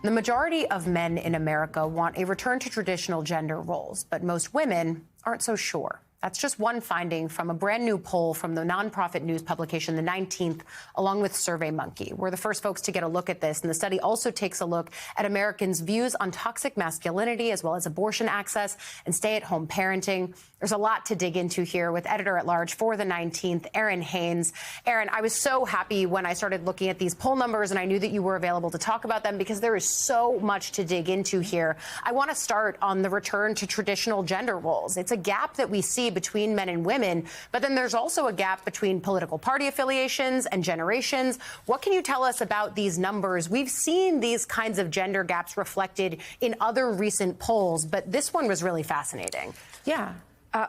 The majority of men in America want a return to traditional gender roles, but most women aren't so sure. That's just one finding from a brand new poll from the nonprofit news publication The 19th, along with SurveyMonkey. We're the first folks to get a look at this, and the study also takes a look at Americans' views on toxic masculinity, as well as abortion access and stay-at-home parenting. There's a lot to dig into here with editor-at-large for The 19th, Erin Haynes. Erin, I was so happy when I started looking at these poll numbers, and I knew that you were available to talk about them because there is so much to dig into here. I want to start on the return to traditional gender roles. It's a gap that we see between men and women, but then there's also a gap between political party affiliations and generations. What can you tell us about these numbers? We've seen these kinds of gender gaps reflected in other recent polls, but this one was really fascinating. Yeah.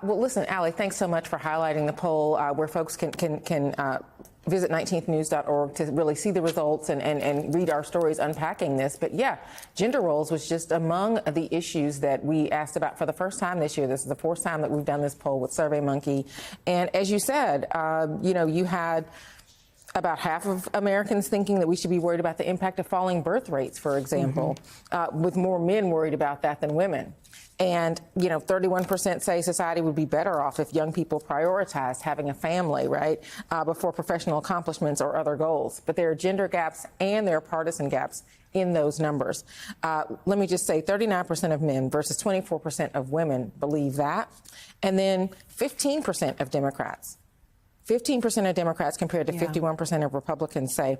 Well, listen, Allie, thanks so much for highlighting the poll where folks can visit 19thnews.org to really see the results and read our stories unpacking this. But yeah, gender roles was just among the issues that we asked about for the first time this year. This is the fourth time that we've done this poll with SurveyMonkey. And as you said, you had about half of Americans thinking that we should be worried about the impact of falling birth rates, for example, with more men worried about that than women. And, 31% say society would be better off if young people prioritized having a family, right, before professional accomplishments or other goals. But there are gender gaps and there are partisan gaps in those numbers. Let me just say 39% of men versus 24% of women believe that. And then 15% of Democrats. 15% of Democrats compared to 51% of Republicans say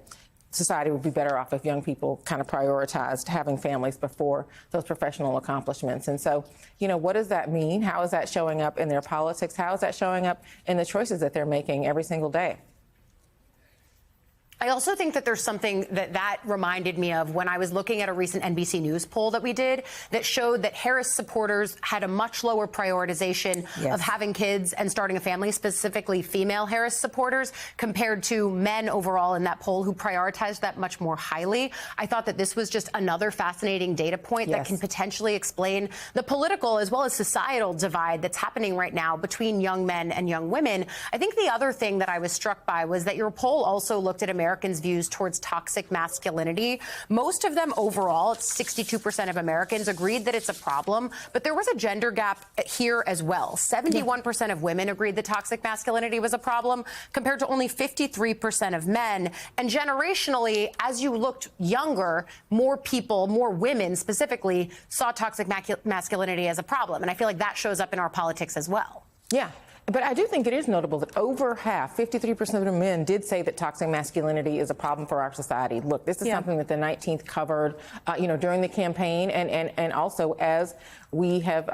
society would be better off if young people kind of prioritized having families before those professional accomplishments. And so, what does that mean? How is that showing up in their politics? How is that showing up in the choices that they're making every single day? I also think that there's something that reminded me of when I was looking at a recent NBC News poll that we did that showed that Harris supporters had a much lower prioritization of having kids and starting a family, specifically female Harris supporters, compared to men overall in that poll who prioritized that much more highly. I thought that this was just another fascinating data point that can potentially explain the political as well as societal divide that's happening right now between young men and young women. I think the other thing that I was struck by was that your poll also looked at Americans' views towards toxic masculinity. Most of them overall, 62% of Americans agreed that it's a problem, but there was a gender gap here as well. 71% of women agreed that toxic masculinity was a problem, compared to only 53% of men. And generationally, as you looked younger, more people, more women specifically, saw toxic masculinity as a problem. And I feel like that shows up in our politics as well. Yeah. But I do think it is notable that over half, 53% of men, did say that toxic masculinity is a problem for our society. Look, this is something that the 19th covered, during the campaign, and also as we have,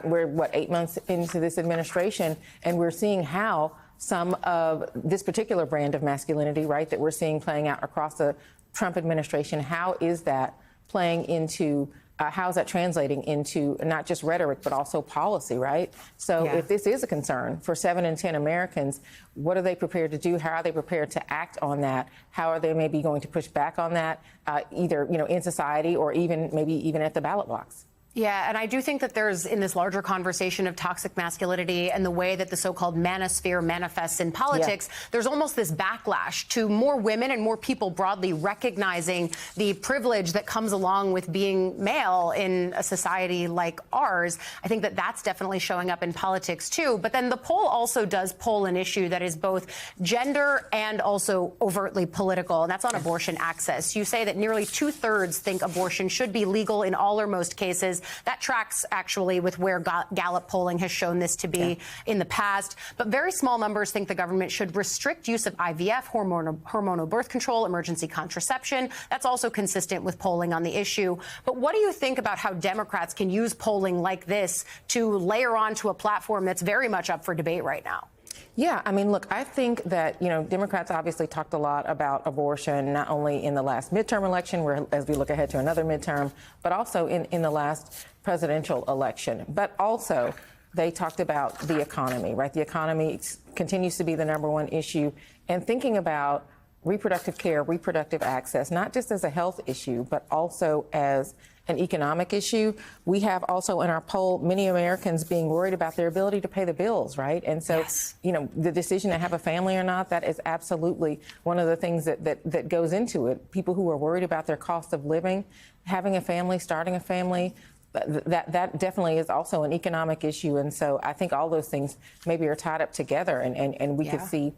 we're 8 months into this administration, and we're seeing how some of this particular brand of masculinity, right, that we're seeing playing out across the Trump administration. How is that playing into? How is that translating into not just rhetoric, but also policy, right? So if this is a concern for 7 in 10 Americans, what are they prepared to do? How are they prepared to act on that? How are they maybe going to push back on that, either, in society or maybe even at the ballot box? Yeah, and I do think that there's, in this larger conversation of toxic masculinity and the way that the so-called manosphere manifests in politics, there's almost this backlash to more women and more people broadly recognizing the privilege that comes along with being male in a society like ours. I think that that's definitely showing up in politics, too. But then the poll also does poll an issue that is both gender and also overtly political, and that's on abortion access. You say that nearly 2/3 think abortion should be legal in all or most cases. That tracks actually with where Gallup polling has shown this to be in the past. But very small numbers think the government should restrict use of IVF, hormonal birth control, emergency contraception. That's also consistent with polling on the issue. But what do you think about how Democrats can use polling like this to layer onto a platform that's very much up for debate right now? Yeah, I mean, look, I think that, Democrats obviously talked a lot about abortion, not only in the last midterm election, where as we look ahead to another midterm, but also in the last presidential election. But also, they talked about the economy, right? The economy continues to be the #1 issue. And thinking about reproductive care, reproductive access, not just as a health issue, but also as an economic issue. We have also in our poll many Americans being worried about their ability to pay the bills, right? And so, yes. you know, the decision to have a family or not, that is absolutely one of the things that goes into it. People who are worried about their cost of living, having a family, starting a family, that definitely is also an economic issue. And so I think all those things maybe are tied up together, and we could see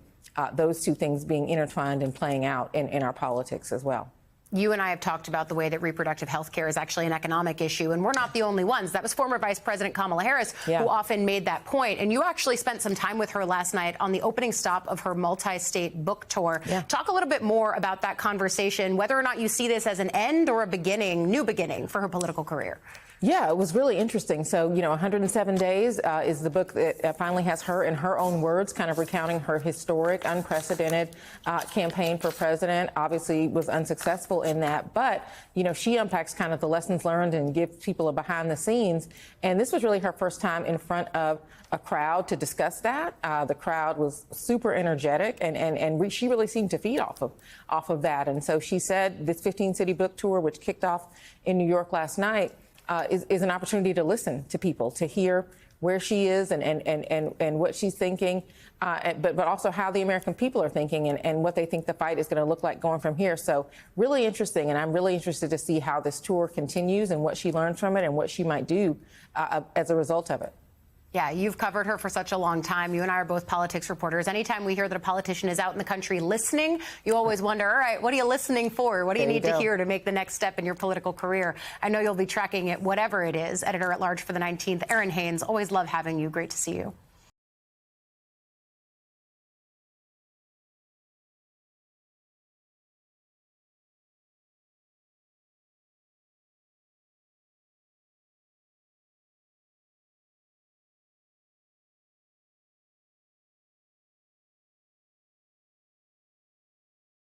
those two things being intertwined and playing out in our politics as well. You and I have talked about the way that reproductive health care is actually an economic issue, and we're not the only ones. That was former Vice President Kamala Harris who often made that point. And you actually spent some time with her last night on the opening stop of her multi-state book tour. Talk a little bit more about that conversation, whether or not you see this as an end or a beginning, new beginning for her political career. Yeah, it was really interesting. So, you know, 107 Days is the book that finally has her, in her own words, kind of recounting her historic, unprecedented campaign for president. Obviously was unsuccessful in that, but, you know, she unpacks kind of the lessons learned and gives people a behind the scenes. And this was really her first time in front of a crowd to discuss that. The crowd was super energetic, and she really seemed to feed off of that. And so she said this 15-city book tour, which kicked off in New York last night, is an opportunity to listen to people, to hear where she is and what she's thinking, but also how the American people are thinking and what they think the fight is going to look like going from here. So really interesting, and I'm really interested to see how this tour continues and what she learns from it and what she might do as a result of it. Yeah, you've covered her for such a long time. You and I are both politics reporters. Anytime we hear that a politician is out in the country listening, you always wonder, all right, what are you listening for? What do you need to hear to make the next step in your political career? I know you'll be tracking it, whatever it is. Editor-at-large for the 19th, Erin Haines. Always love having you. Great to see you.